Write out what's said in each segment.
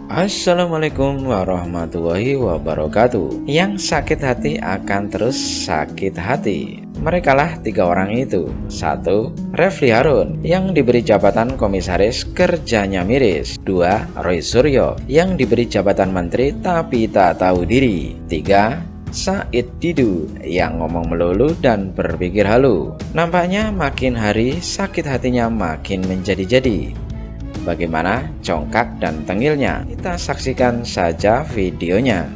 Assalamualaikum warahmatullahi wabarakatuh. Yang sakit hati akan terus sakit hati. Merekalah tiga orang itu. 1. Refly Harun yang diberi jabatan komisaris kerjanya miris. 2. Roy Suryo yang diberi jabatan menteri tapi tak tahu diri. 3. Said Didu yang ngomong melulu dan berpikir halu. Nampaknya makin hari sakit hatinya makin menjadi-jadi. Bagaimana congkak dan tengilnya? Kita saksikan saja videonya.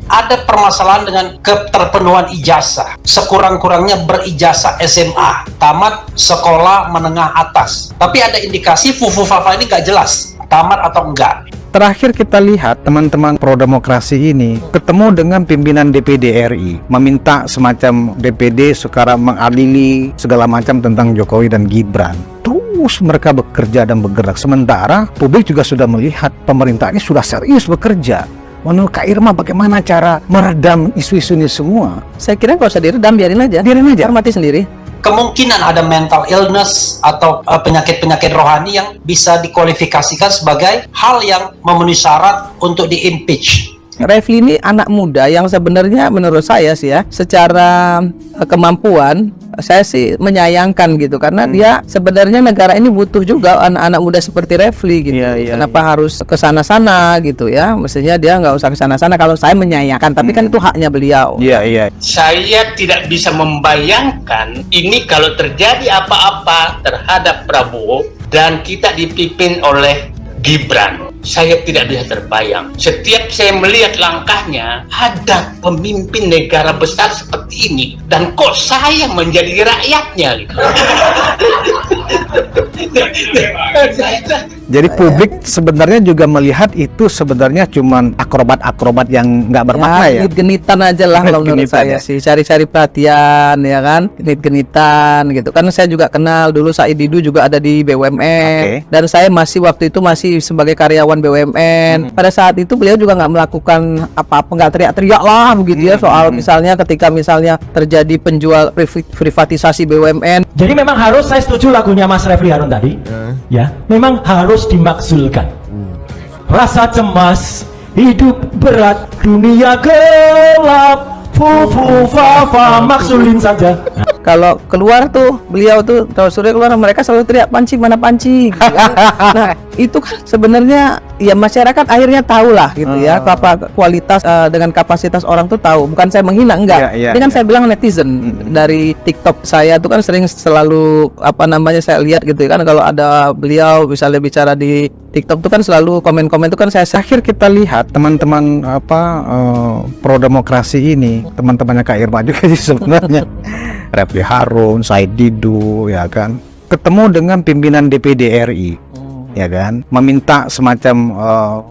Ada permasalahan dengan keterpenuhan ijazah. Sekurang-kurangnya berijazah SMA, tamat sekolah menengah atas. Tapi ada indikasi Fufu Fafa ini nggak jelas, tamat atau enggak. Terakhir kita lihat teman-teman pro demokrasi ini ketemu dengan pimpinan DPD RI, meminta semacam DPD sekarang mengadili segala macam tentang Jokowi dan Gibran. Terus mereka bekerja dan bergerak, sementara publik juga sudah melihat pemerintah ini sudah serius bekerja. Menurut Kak Irma, bagaimana cara meredam isu-isu ini semua? Saya kira nggak usah diredam, biarin aja, hormati sendiri. Kemungkinan ada mental illness atau penyakit-penyakit rohani yang bisa dikualifikasikan sebagai hal yang memenuhi syarat untuk di-impeach. Refly ini anak muda yang sebenarnya menurut saya sih ya, secara kemampuan saya sih menyayangkan gitu, karena dia sebenarnya negara ini butuh juga anak-anak muda seperti Refly gitu. Kenapa harus kesana-sana gitu ya? Mestinya dia nggak usah kesana-sana. Kalau saya menyayangkan, tapi kan itu haknya beliau. Saya tidak bisa membayangkan ini kalau terjadi apa-apa terhadap Prabowo dan kita dipimpin oleh Gibran. Saya tidak bisa terbayang. Setiap saya melihat langkahnya, ada pemimpin negara besar seperti ini, dan kok saya menjadi rakyatnya gitu. Jadi publik sebenarnya juga melihat itu sebenarnya cuman akrobat-akrobat yang nggak bermakna ya. Genit-genitan aja lah kalau menurut saya sih, cari-cari perhatian ya kan, genit-genitan gitu. Kan saya juga kenal dulu Said Didu juga ada di BUMN, dan saya waktu itu masih sebagai karyawan BUMN. Pada saat itu beliau juga nggak melakukan apa-apa, nggak teriak-teriak lah begitu ya soal misalnya ketika terjadi penjual privatisasi BUMN. Jadi memang harus, saya setuju lagunya Mas Refly Harun tadi, ya, memang harus dimakzulkan. Rasa cemas, hidup berat, dunia gelap, Fufu Fafa maksulin saja. Kalau keluar tuh beliau tuh, kalau Surya keluar, mereka selalu teriak panci mana panci gitu. Nah itu kan sebenarnya ya masyarakat akhirnya tahu lah gitu ya, kualitas dengan kapasitas orang tuh tahu. Bukan saya menghina, enggak. Ini kan saya bilang netizen dari TikTok saya tuh kan selalu saya lihat gitu kan, kalau ada beliau misalnya bicara di TikTok tuh kan selalu komen-komen tuh kan saya. Akhir kita lihat teman-teman pro demokrasi ini, teman-temannya Kak Irma juga sih sebenarnya. Refly Harun, Said Didu, ya kan, ketemu dengan pimpinan DPD RI, ya kan, meminta semacam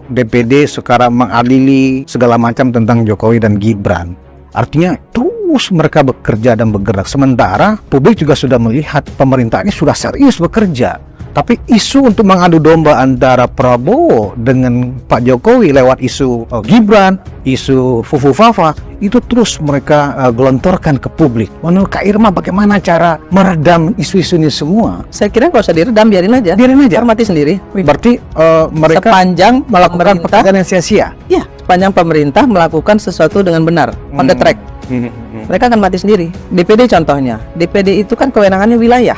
DPD sekarang mengadili segala macam tentang Jokowi dan Gibran. Artinya terus mereka bekerja dan bergerak, sementara publik juga sudah melihat pemerintah ini sudah serius bekerja. Tapi isu untuk mengadu domba antara Prabowo dengan Pak Jokowi lewat isu Gibran, isu Fufu Fafa, itu terus mereka gelontorkan ke publik. Menurut Kak Irma, bagaimana cara meredam isu-isu ini semua? Saya kira nggak usah diredam, biarin aja, hormati sendiri. Berarti mereka sepanjang melakukan pekerjaan yang sia-sia. Ya, sepanjang pemerintah melakukan sesuatu dengan benar, on the track, mereka akan mati sendiri. DPD contohnya, DPD itu kan kewenangannya wilayah.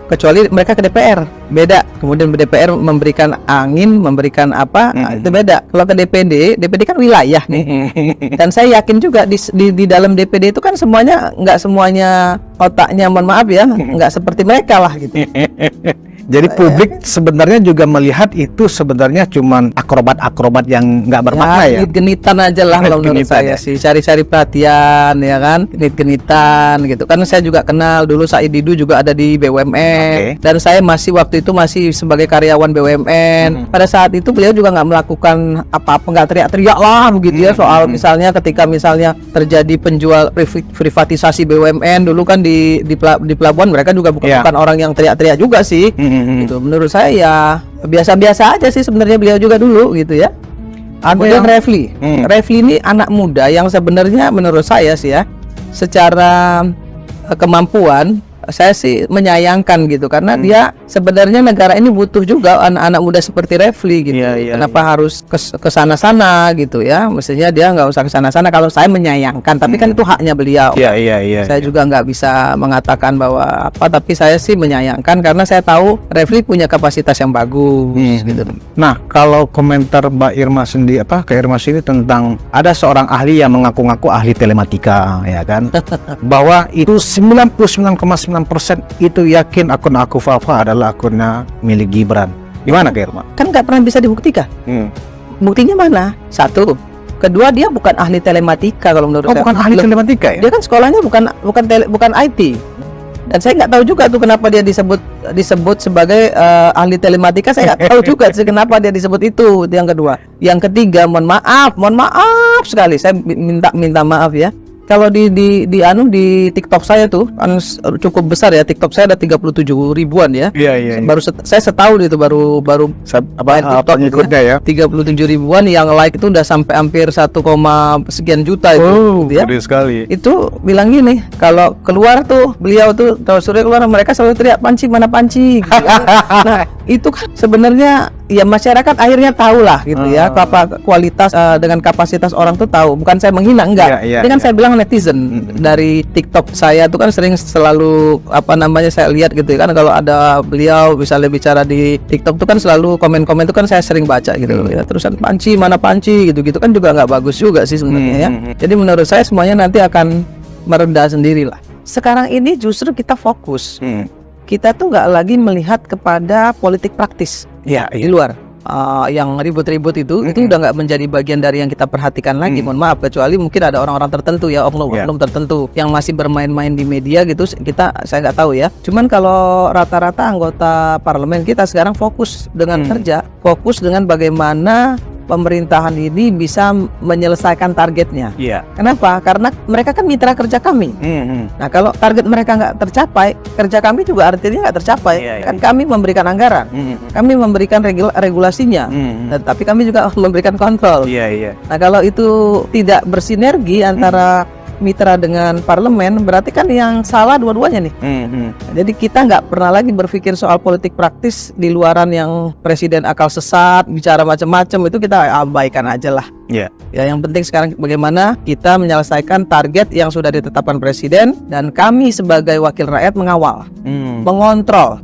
Kecuali mereka ke DPR, beda. Kemudian DPR memberikan angin, memberikan apa, itu beda. Kalau ke DPD kan wilayah nih. Dan saya yakin juga di dalam DPD itu kan nggak semuanya otaknya, mohon maaf ya, nggak seperti mereka lah gitu. Jadi publik sebenarnya juga melihat itu sebenarnya cuman akrobat-akrobat yang nggak bermakna ya. Genit-genitan aja lah kalau menurut saya sih, cari-cari perhatian ya kan, genit-genitan gitu. Kan saya juga kenal dulu Said Didu juga ada di BUMN, dan saya waktu itu masih sebagai karyawan BUMN. Pada saat itu beliau juga nggak melakukan apa-apa, nggak teriak-teriak lah begitu ya soal misalnya ketika terjadi penjual privatisasi BUMN. Dulu kan di pelabuhan mereka juga bukan orang yang teriak-teriak juga sih. Gitu. Menurut saya ya biasa-biasa aja sih sebenarnya beliau juga dulu gitu ya. Kemudian Refly ini anak muda yang sebenarnya menurut saya sih ya, secara kemampuan saya sih menyayangkan gitu, karena dia sebenarnya negara ini butuh juga anak-anak muda seperti Refli gitu. Kenapa harus ke sana-sana gitu ya? Mestinya dia nggak usah ke sana-sana. Kalau saya menyayangkan, tapi kan itu haknya beliau. Saya juga nggak bisa mengatakan bahwa apa, tapi saya sih menyayangkan karena saya tahu Refli punya kapasitas yang bagus gitu. Nah, kalau komentar Mbak Irma sendiri, Kak Irma sendiri tentang ada seorang ahli yang mengaku-ngaku ahli telematika, ya kan, bahwa itu 99,9% itu yakin akun Aku Fafa adalah akunnya milik Gibran. Gimana Kak Irma? Kan nggak pernah bisa dibuktikan. Buktinya mana? Satu. Kedua, dia bukan ahli telematika kalau menurut saya. Bukan ahli telematika ya? Dia kan sekolahnya bukan IT. Dan saya nggak tahu juga tuh kenapa dia disebut sebagai ahli telematika. Saya nggak tahu juga sih kenapa dia disebut itu. Yang kedua, yang ketiga, mohon maaf sekali. Saya minta maaf ya. Kalau di TikTok saya tuh kan cukup besar ya, TikTok saya ada 37 ribuan ya. Iya. Saya setahun itu baru main TikTok pengikutnya ya. 37 ribuan, yang like itu udah sampai hampir 1, sekian juta itu, gitu ya. Gede sekali. Itu bilang gini, kalau keluar tuh beliau tuh kalau Surya keluar, mereka selalu teriak Panci mana Panci gitu ya. Nah, itu kan sebenarnya ya masyarakat akhirnya tahu lah gitu ya, kualitas dengan kapasitas orang tuh tahu. Bukan saya menghina, enggak. Ini kan saya bilang netizen dari TikTok saya tuh kan selalu saya lihat gitu ya kan, kalau ada beliau misalnya bicara di TikTok tuh kan selalu komen-komen tuh kan saya sering baca gitu ya, terusan Panci mana Panci gitu kan juga nggak bagus juga sih sebenarnya ya. Jadi menurut saya semuanya nanti akan mereda sendiri lah. Sekarang ini justru kita fokus, kita tuh nggak lagi melihat kepada politik praktis di luar. Yang ribut-ribut itu udah nggak menjadi bagian dari yang kita perhatikan lagi. Mohon maaf, kecuali mungkin ada orang-orang tertentu ya, oknum tertentu yang masih bermain-main di media gitu, saya nggak tahu ya. Cuman kalau rata-rata anggota parlemen kita sekarang fokus dengan kerja, fokus dengan bagaimana pemerintahan ini bisa menyelesaikan targetnya. Kenapa? Karena mereka kan mitra kerja kami. Nah, kalau target mereka nggak tercapai, kerja kami juga artinya nggak tercapai. Kan kami memberikan anggaran, kami memberikan regulasinya, tapi kami juga memberikan kontrol. Nah, kalau itu tidak bersinergi antara mitra dengan parlemen, berarti kan yang salah dua-duanya nih. Jadi kita nggak pernah lagi berpikir soal politik praktis di luaran yang presiden akal sesat bicara macam-macam, itu kita abaikan aja lah. Ya, yang penting sekarang bagaimana kita menyelesaikan target yang sudah ditetapkan presiden, dan kami sebagai wakil rakyat mengawal, mengontrol,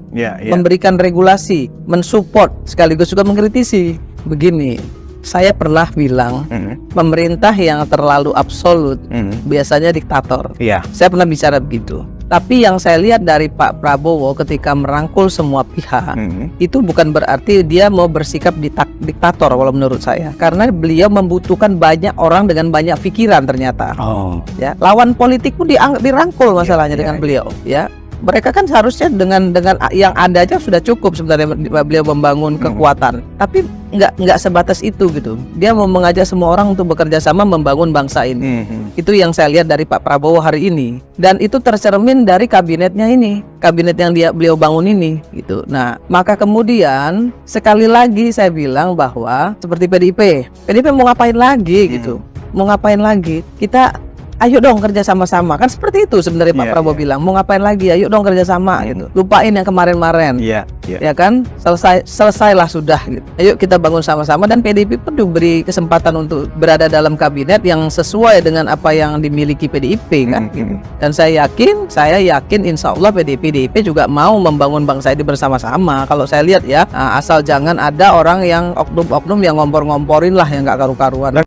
memberikan regulasi, mensupport, sekaligus juga mengkritisi. Begini, saya pernah bilang pemerintah yang terlalu absolut biasanya diktator. Saya pernah bicara begitu. Tapi yang saya lihat dari Pak Prabowo ketika merangkul semua pihak, itu bukan berarti dia mau bersikap diktator kalau menurut saya. Karena beliau membutuhkan banyak orang dengan banyak pikiran ternyata. Ya, lawan politik pun dirangkul masalahnya dengan beliau. Ya, mereka kan seharusnya dengan yang ada aja sudah cukup sebenarnya beliau membangun kekuatan. Tapi nggak sebatas itu gitu. Dia mau mengajak semua orang untuk bekerja sama membangun bangsa ini. Itu yang saya lihat dari Pak Prabowo hari ini. Dan itu tercermin dari kabinetnya ini, kabinet yang beliau bangun ini gitu. Nah, maka kemudian sekali lagi saya bilang bahwa seperti PDIP mau ngapain lagi gitu? Mau ngapain lagi? Ayo dong kerja sama-sama, kan seperti itu sebenarnya Pak Prabowo bilang, mau ngapain lagi, ayo dong kerja sama gitu, lupain yang kemarin-kemarin, ya kan, selesailah sudah gitu. Ayo kita bangun sama-sama, dan PDIP pun diberi kesempatan untuk berada dalam kabinet yang sesuai dengan apa yang dimiliki PDIP kan gitu. Dan saya yakin insya Allah PDIP juga mau membangun bangsa ini bersama-sama. Kalau saya lihat ya, asal jangan ada orang yang oknum-oknum yang ngompor-ngomporin lah yang nggak karu-karuan.